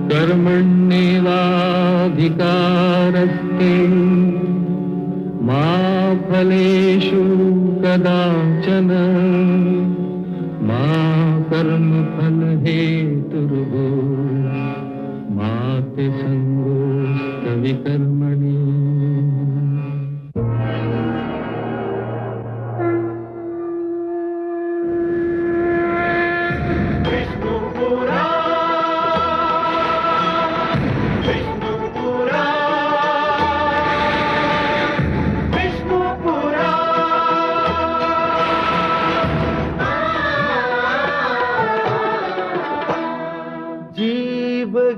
कर्मण्येवाधिकारस्ते मा फलेषु कदाचन मा कर्मफल हेतुर्भो मा ते संगोऽस्तविकर्मणि।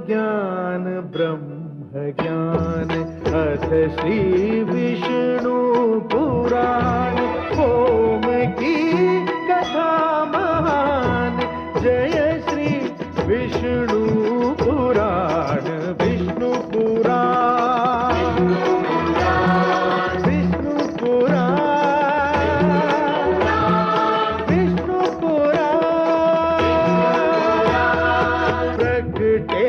ज्ञान ब्रह्म ज्ञान अथ श्री विष्णु पुराण ओम की कथा महान जय श्री विष्णु पुराण विष्णु पुराण विष्णु पुराण विष्णु पुराण प्रगटे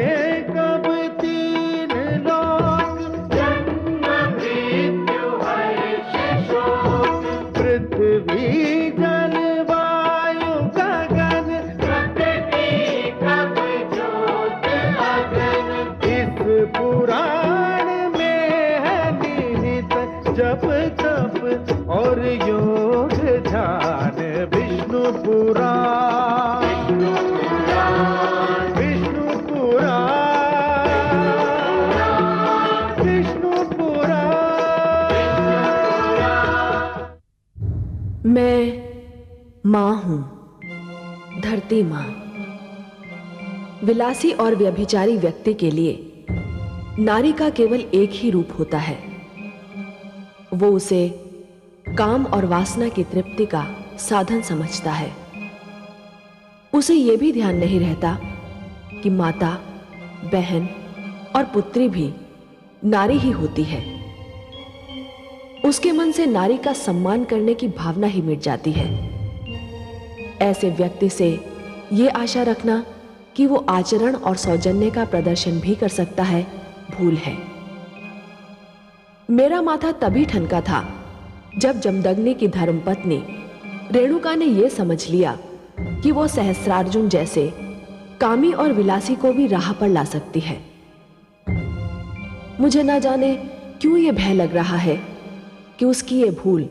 जप तप और योग ध्यान विष्णु पुराण विष्णु पुराण विष्णु पुराण। मैं माँ हूँ, धरती माँ। विलासी और व्यभिचारी व्यक्ति के लिए नारी का केवल एक ही रूप होता है। वो उसे काम और वासना की तृप्ति का साधन समझता है। उसे यह भी ध्यान नहीं रहता कि माता, बहन और पुत्री भी नारी ही होती है। उसके मन से नारी का सम्मान करने की भावना ही मिट जाती है। ऐसे व्यक्ति से यह आशा रखना कि वो आचरण और सौजन्य का प्रदर्शन भी कर सकता है, भूल है। मेरा माथा तभी ठनका था जब जमदग्नि की धर्मपत्नी रेणुका ने यह समझ लिया कि वो सहस्रार्जुन जैसे कामी और विलासी को भी राह पर ला सकती है। मुझे ना जाने क्यों यह भय लग रहा है कि उसकी ये भूल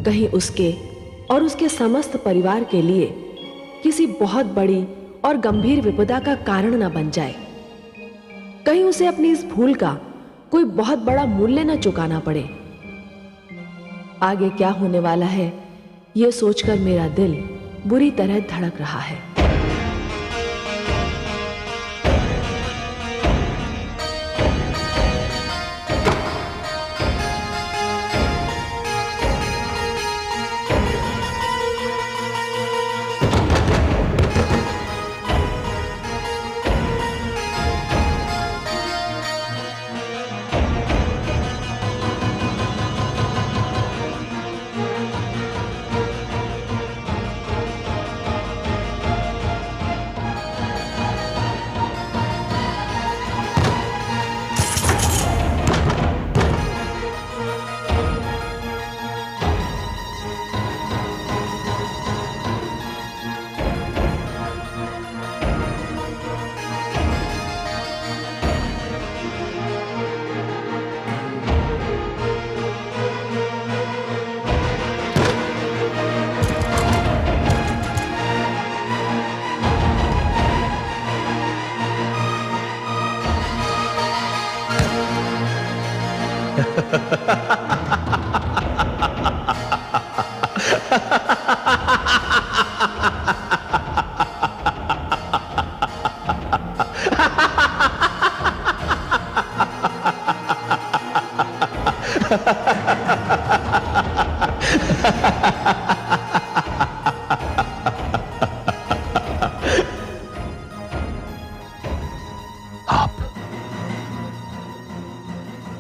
कहीं उसके और उसके समस्त परिवार के लिए किसी बहुत बड़ी और गंभीर विपदा का कारण न बन जाए। कहीं उसे अपनी इस भूल का कोई बहुत बड़ा मूल्य न चुकाना पड़े। आगे क्या होने वाला है, यह सोचकर मेरा दिल बुरी तरह धड़क रहा है।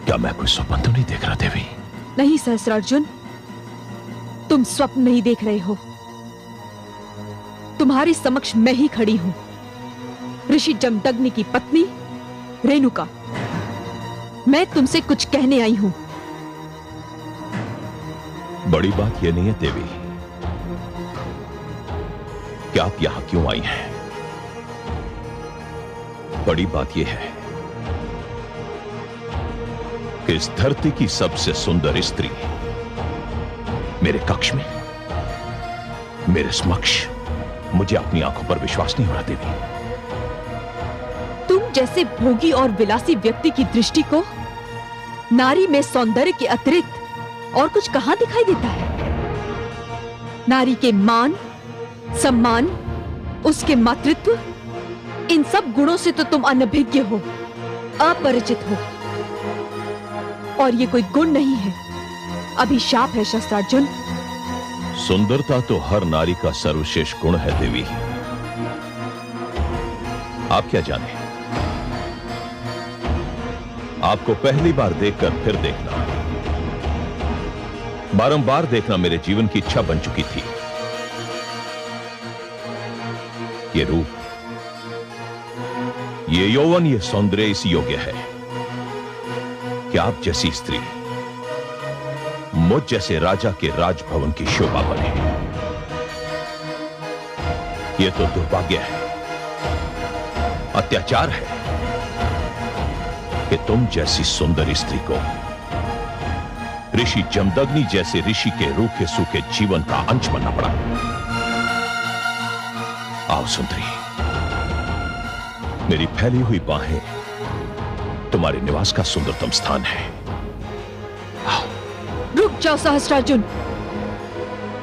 क्या मैं कोई स्वप्न तो नहीं देख रहा देवी? नहीं सहस्रार्जुन, तुम स्वप्न नहीं देख रहे हो। तुम्हारे समक्ष मैं ही खड़ी हूं, ऋषि जमदग्नि की पत्नी रेणुका, मैं तुमसे कुछ कहने आई हूं। बड़ी बात यह नहीं है देवी कि आप यहां क्यों आई हैं। बड़ी बात यह है कि इस धरती की सबसे सुंदर स्त्री मेरे कक्ष में, मेरे समक्ष, मुझे अपनी आंखों पर विश्वास नहीं हो रहा देवी। तुम जैसे भोगी और विलासी व्यक्ति की दृष्टि को नारी में सौंदर्य के अतिरिक्त और कुछ कहां दिखाई देता है? नारी के मान, सम्मान, उसके मातृत्व, इन सब गुणों से तो तुम अनभिज्ञ हो, अपरिचित हो। और ये कोई गुण नहीं है, अभिशाप है शस्त्रार्जुन। सुंदरता तो हर नारी का सर्वश्रेष्ठ गुण है देवी। आप क्या जाने, आपको पहली बार देखकर फिर देखना, बारंबार देखना मेरे जीवन की इच्छा बन चुकी थी। ये रूप, ये यौवन, ये सौंदर्य इस योग्य है कि आप जैसी स्त्री मुझ जैसे राजा के राजभवन की शोभा बने। यह तो दुर्भाग्य है, अत्याचार है कि तुम जैसी सुंदर स्त्री को ऋषि जमदग्नि जैसे ऋषि के रूखे सूखे जीवन का अंश बनना पड़ा। आओ सुंदरी, मेरी फैली हुई बाहें तुम्हारे निवास का सुंदरतम स्थान है। रुक जाओ सहस्त्रार्जुन,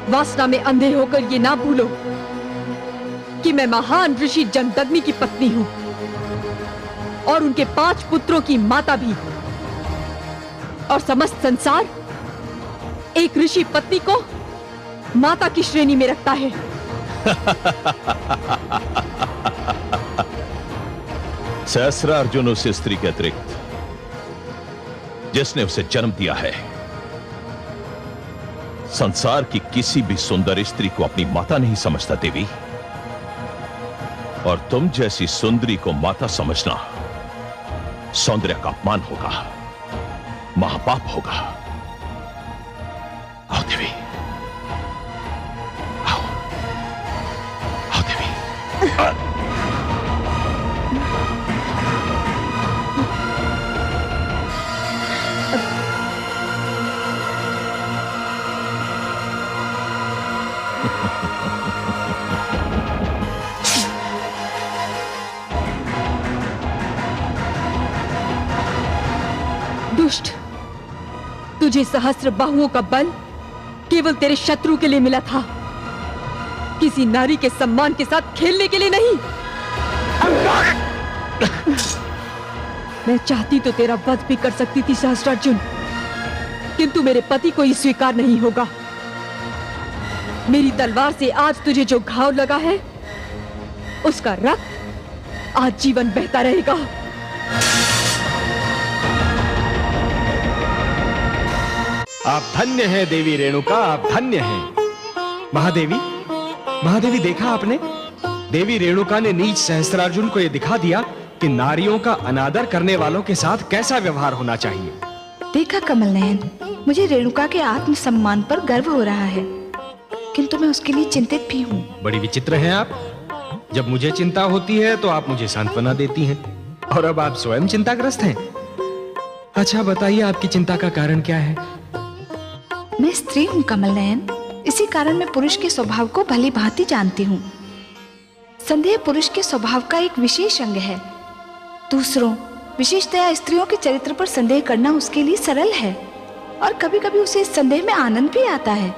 वासना में अंधे होकर ये ना भूलो कि मैं महान ऋषि जमदग्नि की पत्नी हूं और उनके 5 पुत्रों की माता भी। और समस्त संसार एक ऋषि पत्नी को माता की श्रेणी में रखता है। सहस्त्रार्जुन उस स्त्री के अतिरिक्त जिसने उसे जन्म दिया है, संसार की किसी भी सुंदर स्त्री को अपनी माता नहीं समझता देवी। और तुम जैसी सुंदरी को माता समझना सौंदर्य का अपमान होगा, महापाप होगा। आओ देवी, आओ, आओ देवी। दुष्ट, तुझे सहस्त्र बाहुओं का बल केवल तेरे शत्रु के लिए मिला था, किसी नारी के सम्मान के साथ खेलने के लिए नहीं। मैं चाहती तो तेरा वध भी कर सकती थी सहस्त्रार्जुन, किंतु मेरे पति को ये स्वीकार नहीं होगा। मेरी तलवार से आज तुझे जो घाव लगा है, उसका रक्त आज जीवन बहता रहेगा। आप धन्य हैं देवी रेणुका, आप धन्य हैं। महादेवी, महादेवी देखा आपने, देवी रेणुका ने नीच सहस्त्रार्जुन को यह दिखा दिया कि नारियों का अनादर करने वालों के साथ कैसा व्यवहार होना चाहिए। देखा कमल नयन, मुझे रेणुका के आत्मसम्मान पर गर्व हो रहा है, किंतु मैं उसके लिए चिंतित भी हूँ। बड़ी विचित्र हैं आप। जब मुझे चिंता होती है तो आप मुझे सांत्वना देती हैं, और अब आप स्वयं चिंताग्रस्त हैं। अच्छा बताइए, आपकी चिंता का कारण क्या है? मैं स्त्री हूँ कमल नयन, इसी कारण मैं पुरुष के स्वभाव को भली भांति जानती हूँ। संदेह पुरुष के स्वभाव का एक विशेष अंग है। दूसरों, विशेषतया स्त्रियों के चरित्र पर संदेह करना उसके लिए सरल है, और कभी कभी उसे इस संदेह में आनंद भी आता है।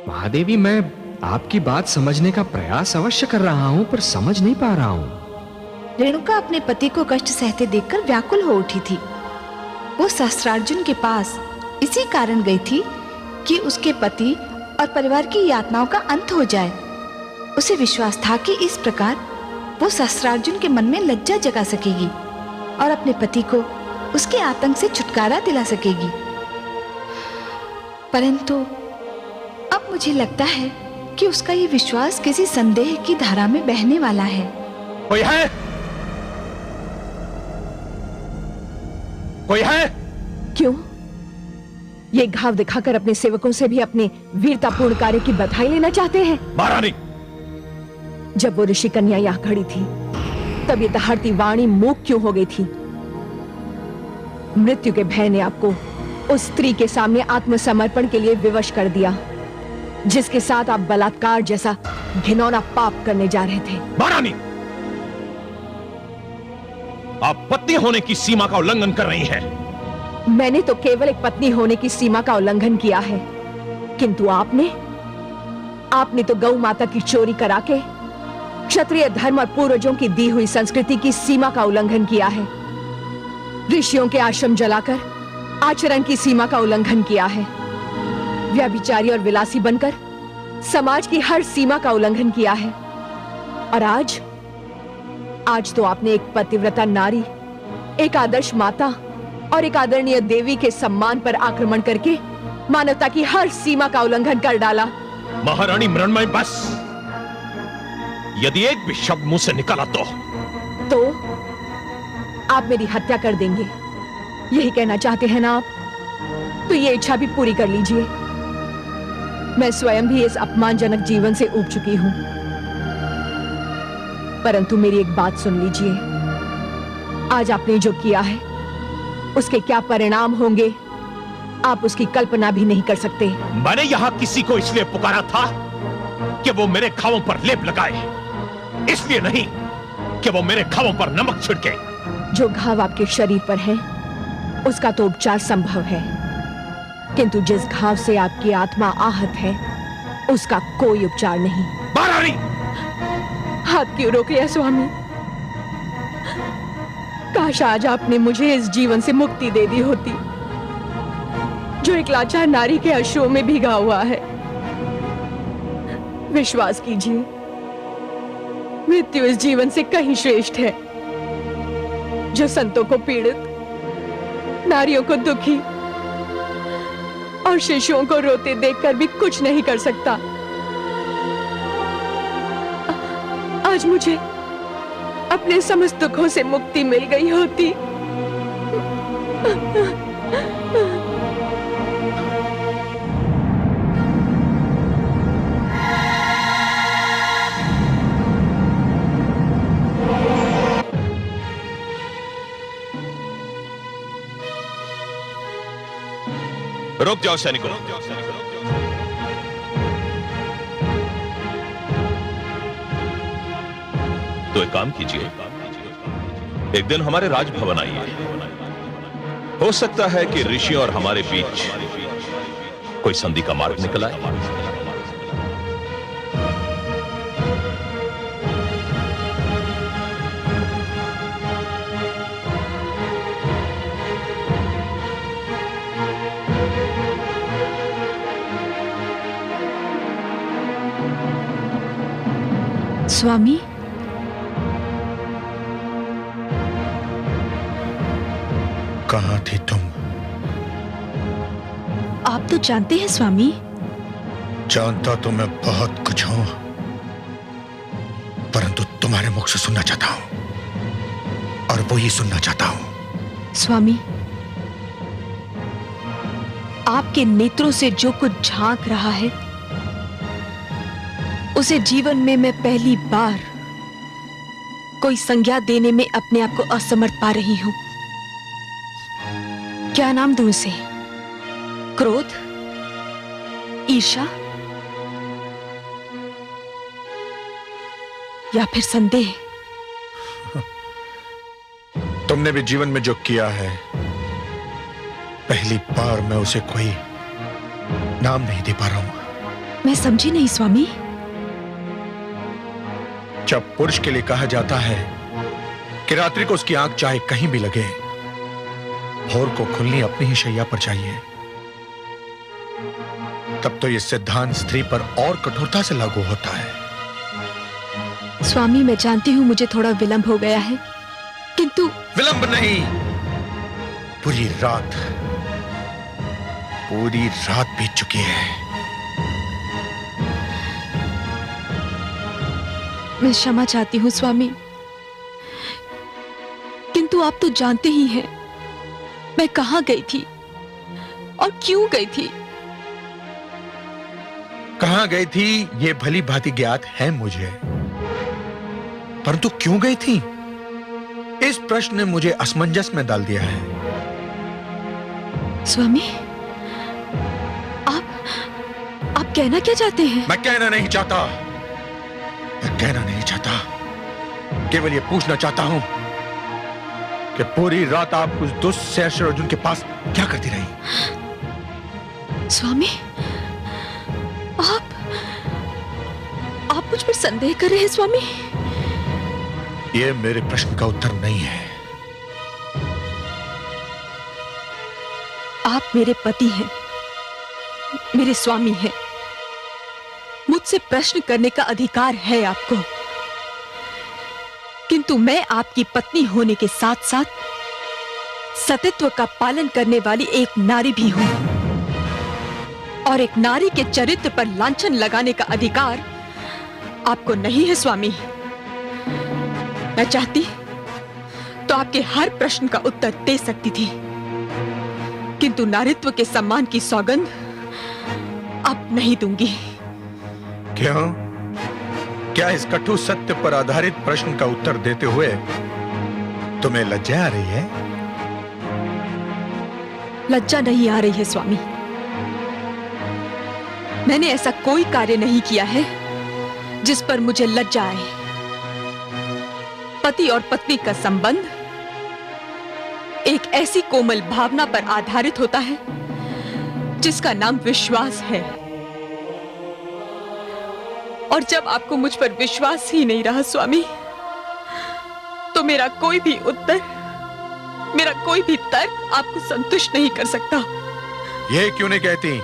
महादेवी, मैं आपकी बात समझने का प्रयास अवश्य कर रहा हूँ, पर समझ नहीं पा रहा हूँ। रेणुका अपने पति को कष्ट सहते देखकर व्याकुल हो उठी थी। वो सहस्त्रार्जुन के पास इसी कारण गई थी कि उसके पति और परिवार की यातनाओं का अंत हो जाए। उसे विश्वास था कि इस प्रकार वो सहस्त्रार्जुन के मन में लज्जा जगा सकेगी और अपने पति को उसके आतंक से छुटकारा दिला सकेगी। परंतु अब मुझे लगता है कि उसका ये विश्वास किसी संदेह की धारा में बहने वाला है। कोई है? कोई है? क्यों? ये घाव दिखाकर अपने सेवकों से भी अपने वीरतापूर्ण कार्य की बधाई लेना चाहते हैं? महारानी, जब वो ऋषि कन्या यहां खड़ी थी तब ये दहाड़ती वाणी मूक क्यों हो गई थी? मृत्यु के भय ने आपको उस स्त्री के सामने आत्मसमर्पण के लिए विवश कर दिया, जिसके साथ आप बलात्कार जैसा घिनौना पाप करने जा रहे थे। महारानी, आप पत्नी होने की सीमा का उल्लंघन कर रही हैं। मैंने तो केवल एक पत्नी होने की सीमा का उल्लंघन किया है, किंतु आपने तो गौ माता की चोरी करा के क्षत्रिय धर्म और पूर्वजों की दी हुई संस्कृति की सीमा का उल्लंघन किया है। ऋषियों के आश्रम जलाकर आचरण की सीमा का उल्लंघन किया है। व्यभिचारी और विलासी बनकर समाज की हर सीमा का उल्लंघन किया है। और आज तो आपने एक पतिव्रता नारी, एक आदर्श माता और एक आदरणीय देवी के सम्मान पर आक्रमण करके मानवता की हर सीमा का उल्लंघन कर डाला। महारानी मृण्मयी, बस। यदि एक भी शब्द मुंह से निकला तो आप मेरी हत्या कर देंगे, यही कहना चाहते हैं ना आप? तो ये इच्छा भी पूरी कर लीजिए। मैं स्वयं भी इस अपमानजनक जीवन से ऊब चुकी हूं, परंतु मेरी एक बात सुन लीजिए। आज आपने जो किया है उसके क्या परिणाम होंगे आप उसकी कल्पना भी नहीं कर सकते। मैंने यहां किसी को इसलिए पुकारा था कि वो मेरे घावों पर लेप लगाए, इसलिए नहीं कि वो मेरे घावों पर नमक छिड़के। जो घाव आपके शरीर पर है उसका तो उपचार संभव है, किंतु जिस घाव से आपकी आत्मा आहत है उसका कोई उपचार नहीं। महारानी, हाथ क्यों रोक लिया स्वामी? काश आज आपने मुझे इस जीवन से मुक्ति दे दी होती जो एक लाचार नारी के अश्रुओं में भीगा हुआ है। विश्वास कीजिए, मृत्यु इस जीवन से कहीं श्रेष्ठ है। जो संतों को पीड़ित, नारियों को दुखी और शिशुओं को रोते देखकर भी कुछ नहीं कर सकता, आज मुझे अपने समस्त दुखों से मुक्ति मिल गई होती। रुक जाओ सैनिकों। तो एक काम कीजिए, एक दिन हमारे राजभवन आइए। हो सकता है कि ऋषि और हमारे बीच कोई संधि का मार्ग निकल आए। स्वामी, कहां थी तुम? आप तो जानते हैं स्वामी। जानता तो मैं बहुत कुछ हूं, परंतु तुम्हारे मुख से सुनना चाहता हूं, और वो ही सुनना चाहता हूं। स्वामी, आपके नेत्रों से जो कुछ झांक रहा है उसे जीवन में मैं पहली बार कोई संज्ञा देने में अपने आप को असमर्थ पा रही हूं। क्या नाम दूं उसे? क्रोध, ईर्ष्या या फिर संदेह? तुमने भी जीवन में जो किया है, पहली बार मैं उसे कोई नाम नहीं दे पा रहा हूं। मैं समझी नहीं स्वामी। जब पुरुष के लिए कहा जाता है कि रात्रि को उसकी आंख चाहे कहीं भी लगे, भोर को खुलनी अपनी ही शैया पर चाहिए, तब तो यह सिद्धांत स्त्री पर और कठोरता से लागू होता है। स्वामी, मैं जानती हूं मुझे थोड़ा विलंब हो गया है, किंतु विलंब नहीं, पूरी रात बीत चुकी है। मैं क्षमा चाहती हूं स्वामी, किंतु आप तो जानते ही हैं मैं कहां गई थी और क्यों गई थी? कहां गई थी ये भली भांति ज्ञात है मुझे, परंतु क्यों गई थी इस प्रश्न ने मुझे असमंजस में डाल दिया है। स्वामी, आप कहना क्या चाहते हैं? मैं कहना नहीं चाहता, मैं कहना नहीं चाहता, केवल ये पूछना चाहता हूं कि पूरी रात आप उस दुष्ट सहस्त्र अर्जुन के पास क्या करती रही? स्वामी, आप मुझ पर संदेह कर रहे हैं स्वामी? ये मेरे प्रश्न का उत्तर नहीं है। आप मेरे पति हैं, मेरे स्वामी हैं। मुझसे प्रश्न करने का अधिकार है आपको, किंतु मैं आपकी पत्नी होने के साथ साथ सतीत्व का पालन करने वाली एक नारी भी हूं, और एक नारी के चरित्र पर लांछन लगाने का अधिकार आपको नहीं है स्वामी। मैं चाहती तो आपके हर प्रश्न का उत्तर दे सकती थी, किंतु नारीत्व के सम्मान की सौगंध अब नहीं दूंगी। क्यों? क्या इस कटु सत्य पर आधारित प्रश्न का उत्तर देते हुए तुम्हें लज्जा आ रही है? लज्जा नहीं आ रही है स्वामी। मैंने ऐसा कोई कार्य नहीं किया है जिस पर मुझे लज्जा आए। पति और पत्नी का संबंध एक ऐसी कोमल भावना पर आधारित होता है जिसका नाम विश्वास है, और जब आपको मुझ पर विश्वास ही नहीं रहा स्वामी, तो मेरा कोई भी उत्तर, मेरा कोई भी तर्क आपको संतुष्ट नहीं कर सकता। ये क्यों नहीं कहती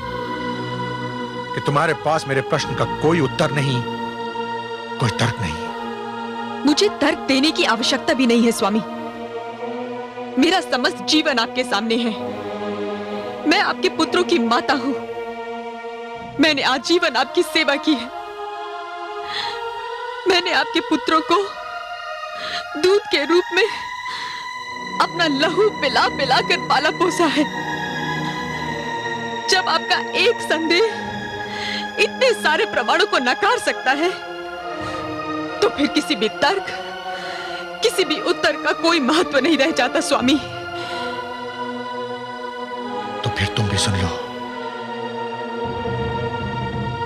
कि तुम्हारे पास मेरे प्रश्न का कोई उत्तर नहीं, कोई तर्क नहीं? मुझे तर्क देने की आवश्यकता भी नहीं है स्वामी। मेरा समस्त जीवन आपके सामने है। मैं आपके पुत्रों की माता हूं। मैंने आजीवन आपकी सेवा की है। मैंने आपके पुत्रों को दूध के रूप में अपना लहू पिला पिला कर पाला पोसा है। जब आपका एक संदेह इतने सारे प्रमाणों को नकार सकता है, तो फिर किसी भी तर्क, किसी भी उत्तर का कोई महत्व नहीं रह जाता स्वामी। तो फिर तुम भी सुन लो।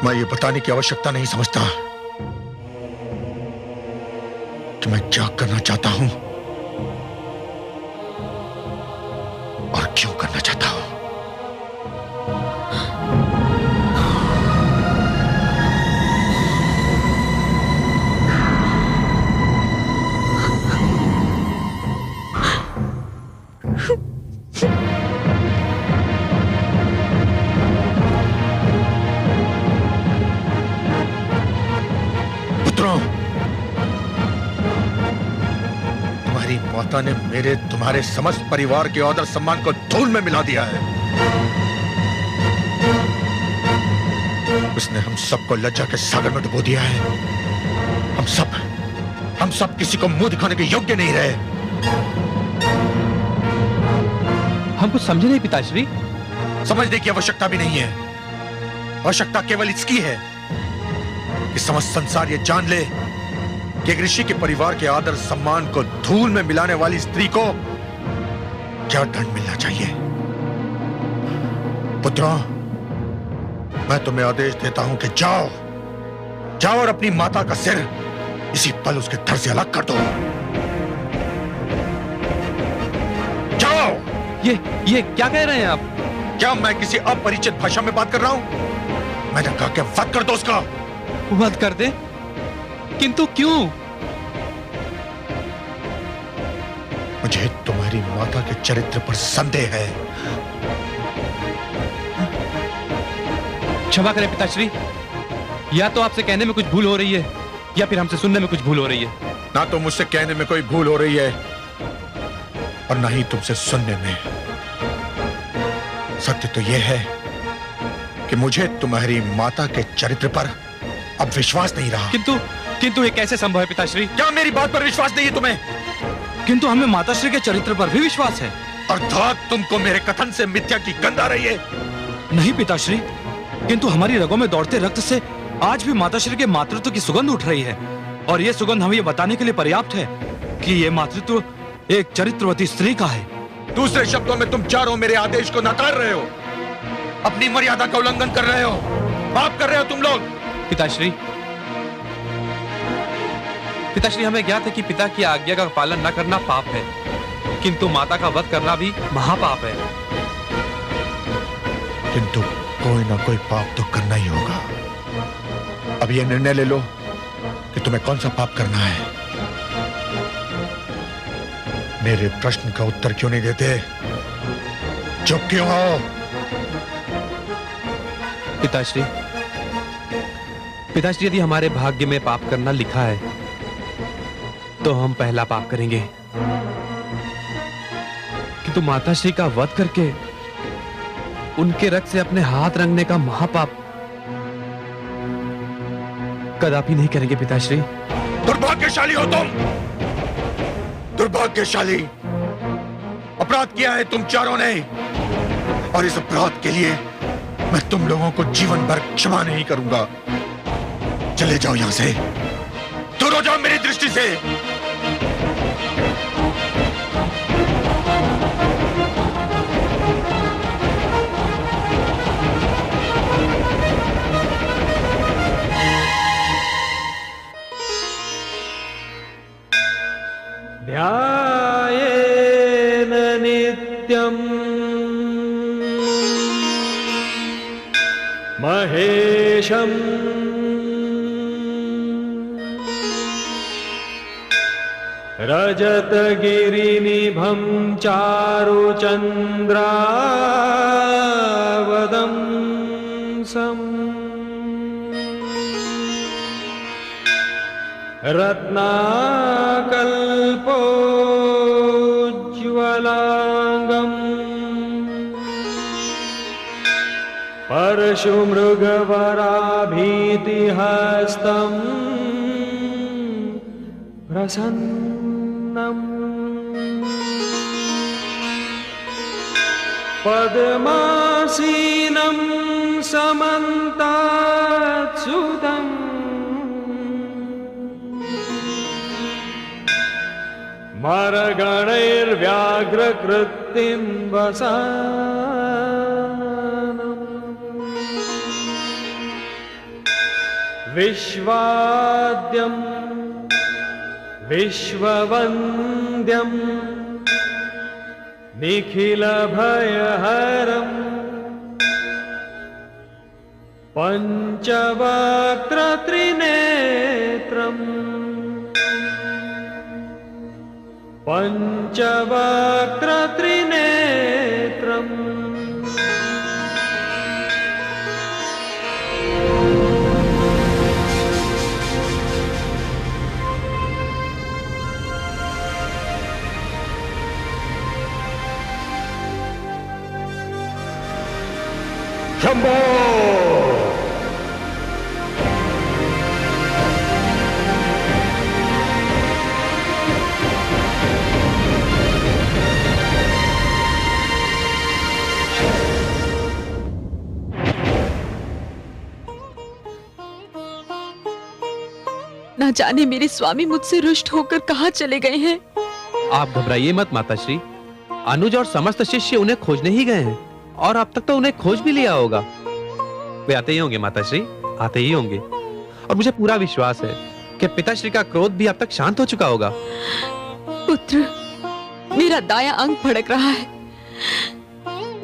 मैं ये बताने की आवश्यकता नहीं समझता कि मैं क्या करना चाहता हूं और क्यों करना चाहता हूं। पुत्रों, तुम्हारी माता ने मेरे तुम्हारे समस्त परिवार के आदर सम्मान को धूल में मिला दिया है। उसने हम सबको लज्जा के सागर में डुबो दिया है। हम सब किसी को मुंह दिखाने के योग्य नहीं रहे। हम कुछ समझे नहीं पिताश्री। समझने की आवश्यकता भी नहीं है। आवश्यकता केवल इसकी है कि समस्त संसार ये जान ले कि एक ऋषि के परिवार के आदर सम्मान को धूल में मिलाने वाली स्त्री को क्या दंड मिलना चाहिए। पुत्रों, मैं तुम्हें आदेश देता हूं कि जाओ और अपनी माता का सिर इसी पल उसके धड़ से अलग कर दो। जाओ। ये क्या कह रहे हैं आप? क्या मैं किसी अपरिचित भाषा में बात कर रहा हूं? मैंने कहा कि वध कर दो उसका। वध कर दे? किंतु क्यों? मुझे तुम्हारी माता के चरित्र पर संदेह है। क्षमा करें पिताश्री, या तो आपसे कहने में कुछ भूल हो रही है या फिर हमसे सुनने में कुछ भूल हो रही है। ना तो मुझसे कहने में कोई भूल हो रही है और ना ही तुमसे सुनने में। सत्य तो यह है कि मुझे तुम्हारी माता के चरित्र पर अब विश्वास नहीं रहा। किंतु ये कैसे संभव है पिताश्री? क्या मेरी बात पर विश्वास नहीं है तुम्हें? किंतु हमें माताश्री के चरित्र पर भी विश्वास है। अर्थात तुमको मेरे कथन से मिथ्या की गंध आ रही है। नहीं पिताश्री, किंतु हमारी रगों में दौड़ते रक्त से आज भी माताश्री के मातृत्व की सुगंध उठ रही है, और ये सुगंध हमें ये बताने के लिए पर्याप्त है कि ये मातृत्व एक चरित्रवती स्त्री का है। दूसरे शब्दों में तुम चारों मेरे आदेश को नकार रहे हो, अपनी मर्यादा का उल्लंघन कर रहे हो, पाप कर रहे हो तुम लोग। पिताश्री, पिताश्री, हमें ज्ञात है कि पिता की आज्ञा का पालन न करना पाप है, किंतु माता का वध करना भी महापाप है। किंतु कोई ना कोई पाप तो करना ही होगा। अब यह निर्णय ले लो कि तुम्हें कौन सा पाप करना है। मेरे प्रश्न का उत्तर क्यों नहीं देते? चुप क्यों हो? पिताश्री, पिताश्री, यदि हमारे भाग्य में पाप करना लिखा है तो हम पहला पाप करेंगे, किंतु माताश्री का वध करके उनके रक्त से अपने हाथ रंगने का महापाप कदापि नहीं करेंगे पिताश्री। दुर्भाग्यशाली हो तुम, दुर्भाग्यशाली। अपराध किया है तुम चारों ने, और इस अपराध के लिए मैं तुम लोगों को जीवन भर क्षमा नहीं करूंगा। चले जाओ यहां से, दूर हो जाओ मेरी दृष्टि से। ध्यायेन नित्यम् महेशम् रजतगिरिनिभं चारुचन्द्रावदंसम् रत्नाकल्पोज्ज्वलांगम् परशुमृगवराभीतिहस्तम् प्रसन्नम् पद्मासीनं समन्तात्सुतम् मरगणैर्व्याघ्रकृतिं वसानम् विश्वाद्यं विश्ववन्द्यं निखिलभयहरम् पञ्चवक्त्रत्रिनेत्रम् पञ्चवक्त्रत्रिनेत्रम् शंभो! ना जाने मेरे स्वामी मुझसे रुष्ट होकर कहाँ चले गए हैं। आप घबराइए मत माताश्री, अनुज और समस्त शिष्य उन्हें खोजने ही गए हैं, और अब तक तो उन्हें खोज भी लिया होगा। वे आते ही होंगे माताश्री, आते ही होंगे। और मुझे पूरा विश्वास है कि पिताश्री का क्रोध भी अब तक शांत हो चुका होगा। पुत्र, मेरा दायां अंग भड़क रहा है,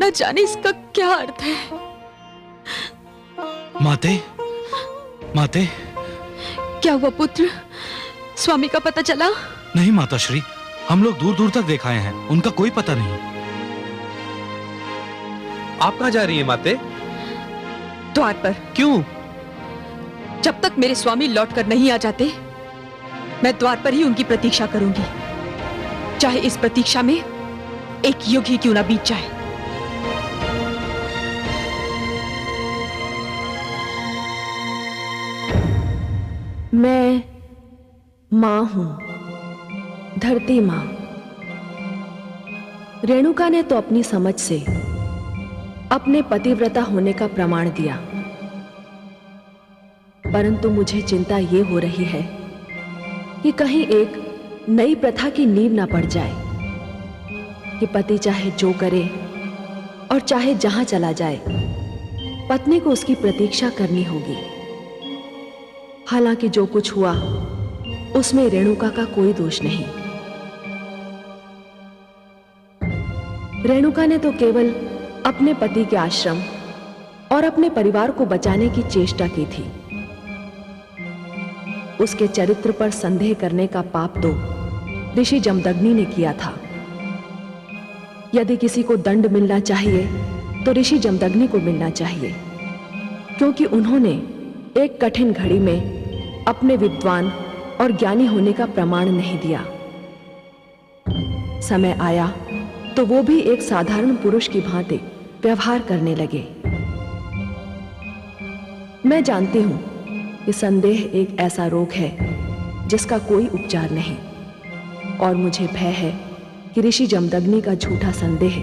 न जाने इसका क्या अर्थ है। माते, माते। क्या हुआ पुत्र? स्वामी का पता चला? नहीं माताश्री, हम लोग दूर दूर तक देख आए हैं, उनका कोई पता नहीं। आप कहाँ जा रही हैं माते? द्वार पर। क्यों? जब तक मेरे स्वामी लौटकर नहीं आ जाते, मैं द्वार पर ही उनकी प्रतीक्षा करूंगी, चाहे इस प्रतीक्षा में एक युग ही क्यों ना बीत जाए। मैं मां हूं, धरती मां। रेणुका ने तो अपनी समझ से अपने पतिव्रता होने का प्रमाण दिया, परंतु मुझे चिंता यह हो रही है कि कहीं एक नई प्रथा की नींव ना पड़ जाए कि पति चाहे जो करे और चाहे जहां चला जाए, पत्नी को उसकी प्रतीक्षा करनी होगी। हालांकि जो कुछ हुआ उसमें रेणुका का कोई दोष नहीं। रेणुका ने तो केवल अपने पति के आश्रम और अपने परिवार को बचाने की चेष्टा की थी। उसके चरित्र पर संदेह करने का पाप तो ऋषि जमदग्नि ने किया था। यदि किसी को दंड मिलना चाहिए तो ऋषि जमदग्नि को मिलना चाहिए, क्योंकि उन्होंने एक कठिन घड़ी में अपने विद्वान और ज्ञानी होने का प्रमाण नहीं दिया। समय आया तो वो भी एक साधारण पुरुष की भांति व्यवहार करने लगे। मैं जानती हूं कि संदेह एक ऐसा रोग है जिसका कोई उपचार नहीं, और मुझे भय है कि ऋषि जमदग्नि का झूठा संदेह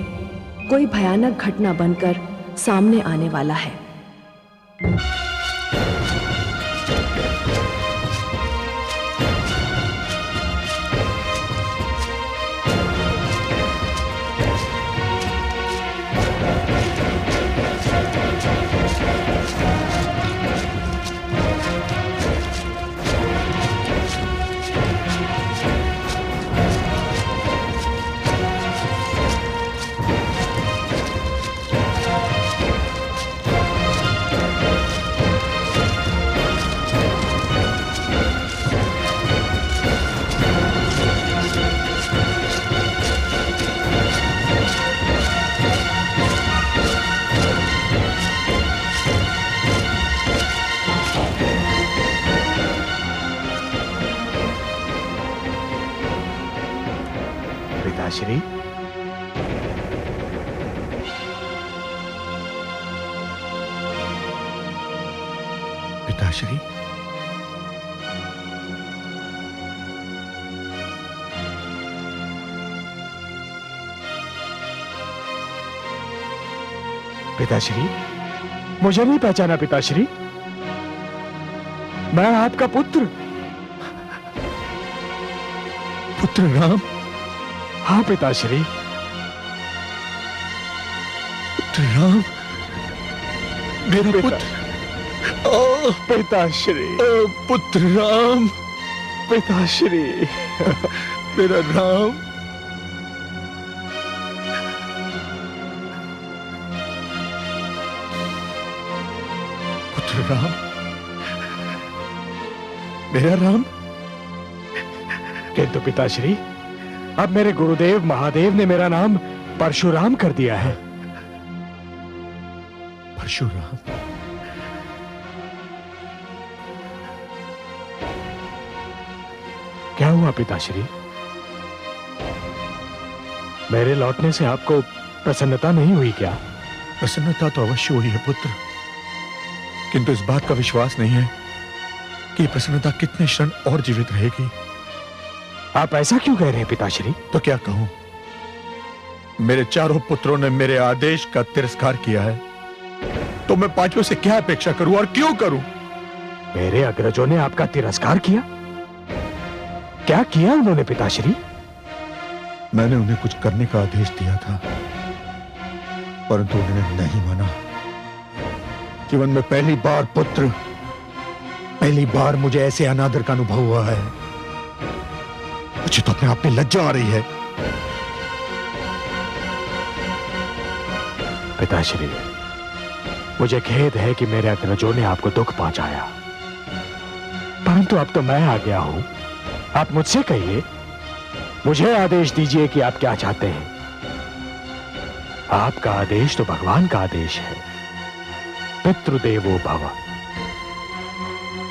कोई भयानक घटना बनकर सामने आने वाला है। पिताश्री, पिताश्री, पिताश्री, मुझे नहीं पहचाना पिताश्री? मैं आपका पुत्र राम। हाँ पिताश्री। पुत्र राम, मेरा पुत्र। पिताश्री, पुत्र राम, पिताश्री, मेरा राम। पुत्र राम, मेरा राम। किंतु पिताश्री, अब मेरे गुरुदेव महादेव ने मेरा नाम परशुराम कर दिया है। परशुराम? क्या हुआ पिताश्री? मेरे लौटने से आपको प्रसन्नता नहीं हुई क्या? प्रसन्नता तो अवश्य हुई है पुत्र, किंतु इस बात का विश्वास नहीं है कि प्रसन्नता कितने क्षण और जीवित रहेगी। आप ऐसा क्यों कह रहे हैं पिताश्री? तो क्या कहूं, मेरे चारों पुत्रों ने मेरे आदेश का तिरस्कार किया है, तो मैं पांचों से क्या अपेक्षा करूं और क्यों करूं? मेरे अग्रजों ने आपका तिरस्कार किया? क्या किया उन्होंने पिताश्री? मैंने उन्हें कुछ करने का आदेश दिया था, परंतु उन्होंने नहीं माना। जीवन में पहली बार मुझे ऐसे अनादर का अनुभव हुआ है। मुझे तो अपने आप में लज्जा आ रही है। पिताश्री, मुझे खेद है कि मेरे अग्रजों ने आपको दुख पहुंचाया, परंतु अब तो मैं आ गया हूं। आप मुझसे कहिए, मुझे आदेश दीजिए कि आप क्या चाहते हैं। आपका आदेश तो भगवान का आदेश है, पितृदेवो भव।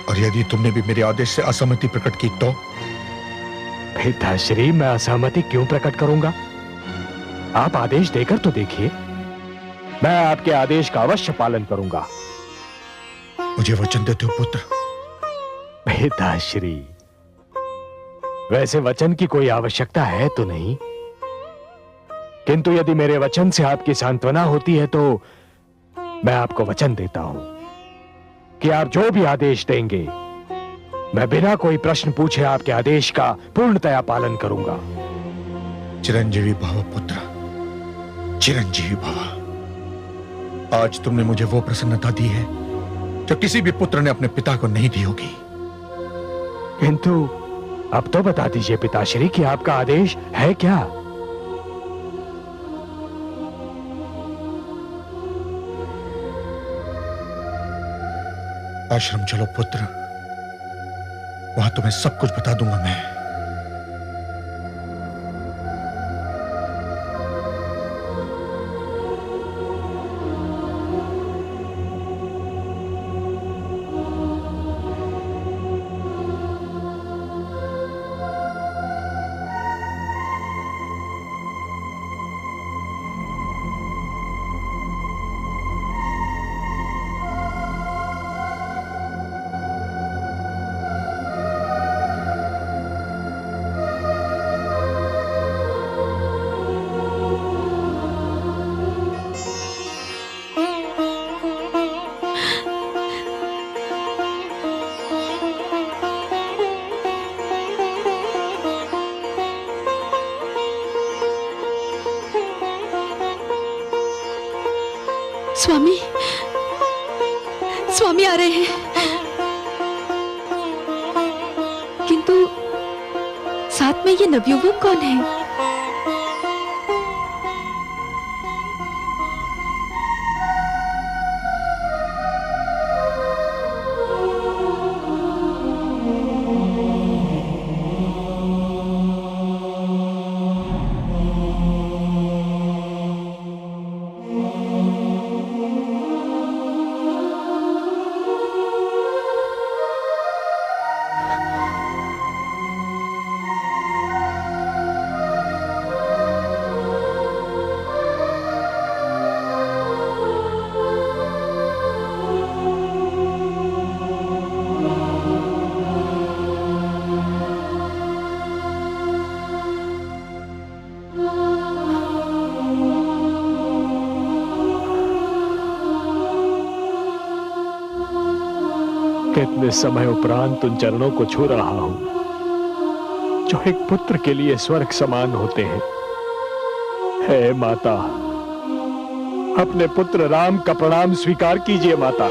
और यदि तुमने भी मेरे आदेश से असहमति प्रकट की तो? पिताश्री, मैं असहमति क्यों प्रकट करूंगा? आप आदेश देकर तो देखिए, मैं आपके आदेश का अवश्य पालन करूंगा। मुझे वचन देते हो पुत्र? पिताश्री, वैसे वचन की कोई आवश्यकता है तो नहीं, किंतु यदि मेरे वचन से आपकी सांत्वना होती है तो मैं आपको वचन देता हूं कि आप जो भी आदेश देंगे मैं बिना कोई प्रश्न पूछे आपके आदेश का पूर्णतया पालन करूंगा। चिरंजीवी भव पुत्र, चिरंजीवी भव। आज तुमने मुझे वो प्रसन्नता दी है जो किसी भी पुत्र ने अपने पिता को नहीं दी होगी। किंतु अब तो बता दीजिए पिताश्री कि आपका आदेश है क्या? आश्रम चलो पुत्र, वहां तुम्हें सब कुछ बता दूंगा मैं। स्वामी, स्वामी आ रहे हैं। किंतु साथ में ये नवयुवक कौन है? कितने समय उपरांत उन चरणों को छू रहा हूं जो एक पुत्र के लिए स्वर्ग समान होते हैं। हे माता, अपने पुत्र राम का प्रणाम स्वीकार कीजिए माता।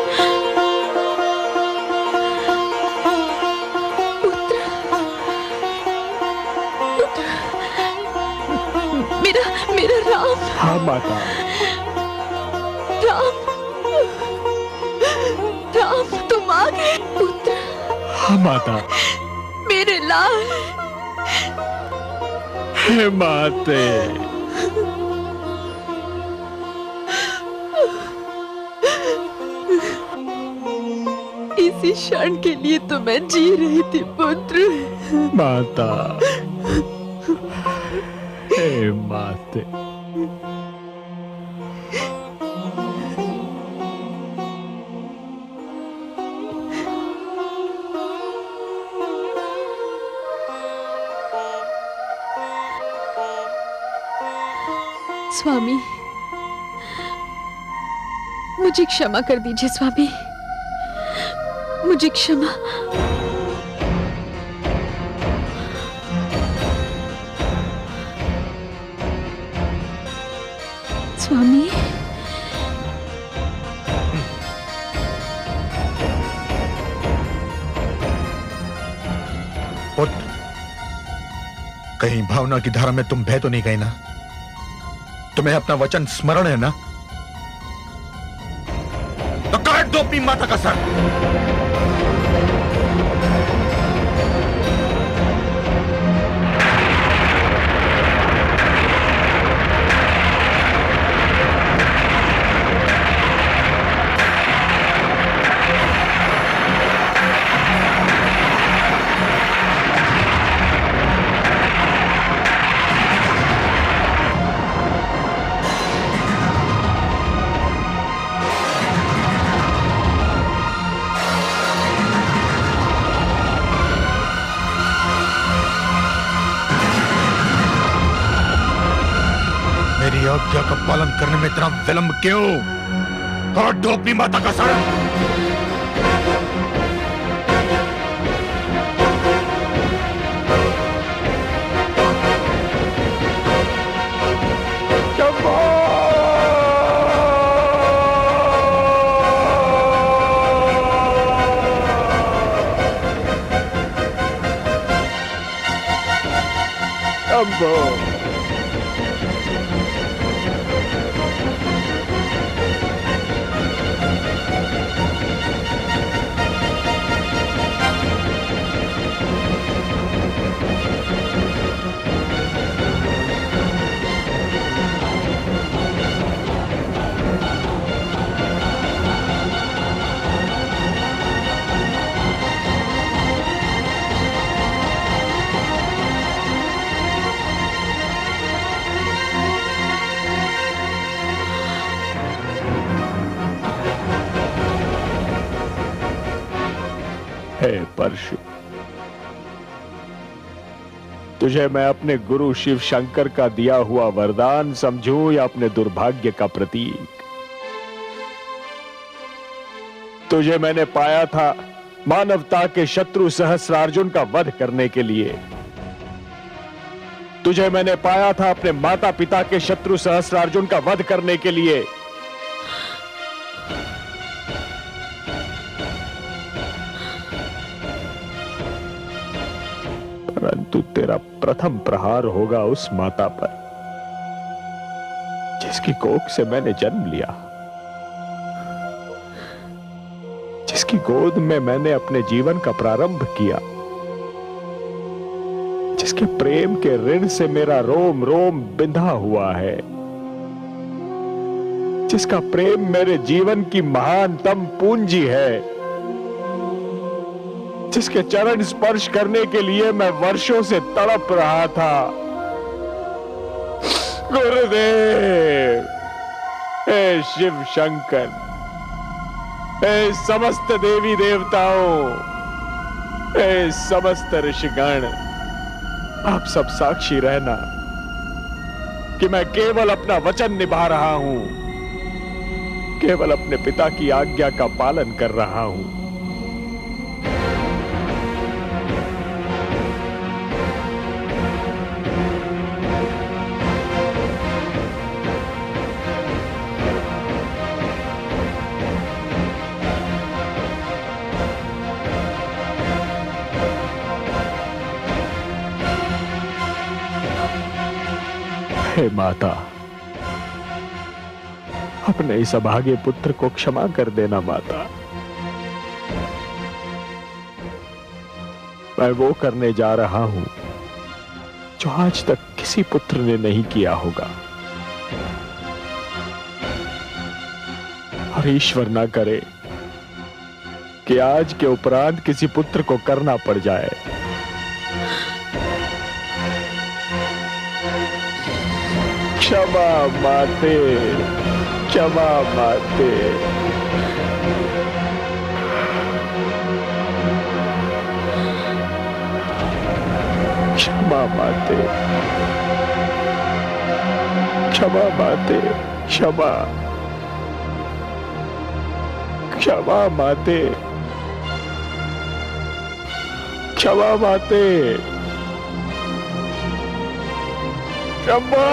मेरा राम। हाँ माता। राम, तुम आ गए पुत्र। हाँ माता। मेरे लाल। हे माते। इसी क्षण के लिए तो मैं जी रही थी पुत्र। माता। हे माते। स्वामी, मुझे क्षमा कर दीजिए स्वामी, मुझे क्षमा। स्वामी, पुत्र, कहीं भावना की धारा में तुम बह तो नहीं गए ना? तुम्हें अपना वचन स्मरण है ना? तो काट दो अपनी माता का सर। आज्ञा का पालन करने में इतना विलंब क्यों? काट दो अपनी माता का सर। हे परशु, तुझे मैं अपने गुरु शिव शंकर का दिया हुआ वरदान समझूं या अपने दुर्भाग्य का प्रतीक? तुझे मैंने पाया था मानवता के शत्रु सहस्रार्जुन का वध करने के लिए। तुझे मैंने पाया था अपने माता पिता के शत्रु सहस्रार्जुन का वध करने के लिए। परंतु तेरा प्रथम प्रहार होगा उस माता पर जिसकी कोख से मैंने जन्म लिया, जिसकी गोद में मैंने अपने जीवन का प्रारंभ किया, जिसके प्रेम के ऋण से मेरा रोम रोम बिंधा हुआ है, जिसका प्रेम मेरे जीवन की महानतम पूंजी है, जिसके चरण स्पर्श करने के लिए मैं वर्षों से तड़प रहा था। गुरुदेव, हे शिव शंकर, हे समस्त देवी देवताओं, हे समस्त ऋषिगण, आप सब साक्षी रहना कि मैं केवल अपना वचन निभा रहा हूं, केवल अपने पिता की आज्ञा का पालन कर रहा हूं। हे माता, अपने इस अभागे पुत्र को क्षमा कर देना माता। मैं वो करने जा रहा हूं जो आज तक किसी पुत्र ने नहीं किया होगा, और ईश्वर ना करे कि आज के उपरांत किसी पुत्र को करना पड़ जाए। क्षमा माते, क्षमा माते। क्षमा माते, क्षमा माते, क्षमा, क्षमा माते, क्षमा माते, क्षमा।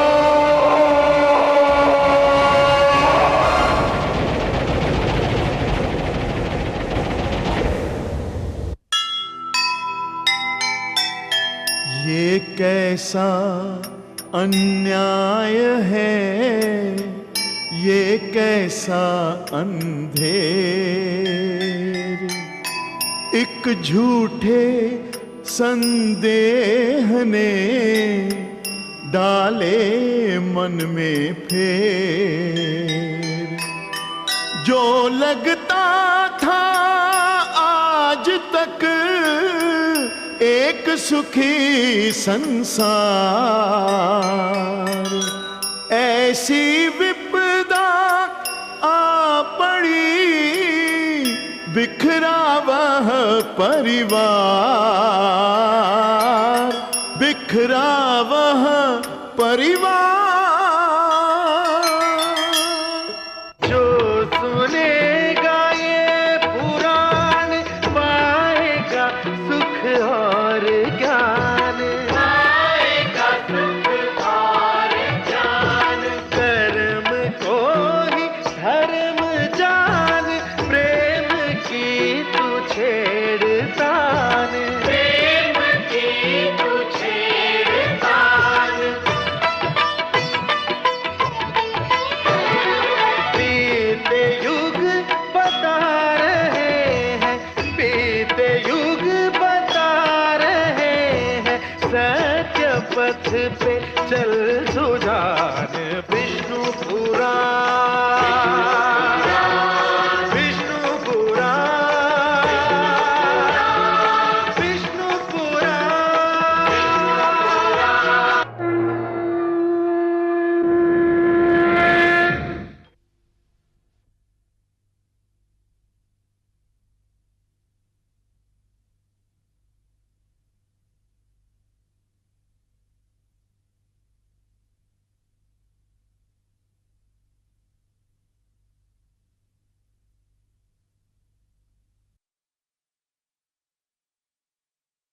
ये कैसा अन्याय है, ये कैसा अंधेर, एक झूठे संदेह ने डाले मन में फेर। जो लगता था आज तक एक सुखी संसार, ऐसी विपदा आ पड़ी, बिखरा वह परिवार, बिखरा वह परिवार। पथ पे चल सुजान विष्णु पुराण।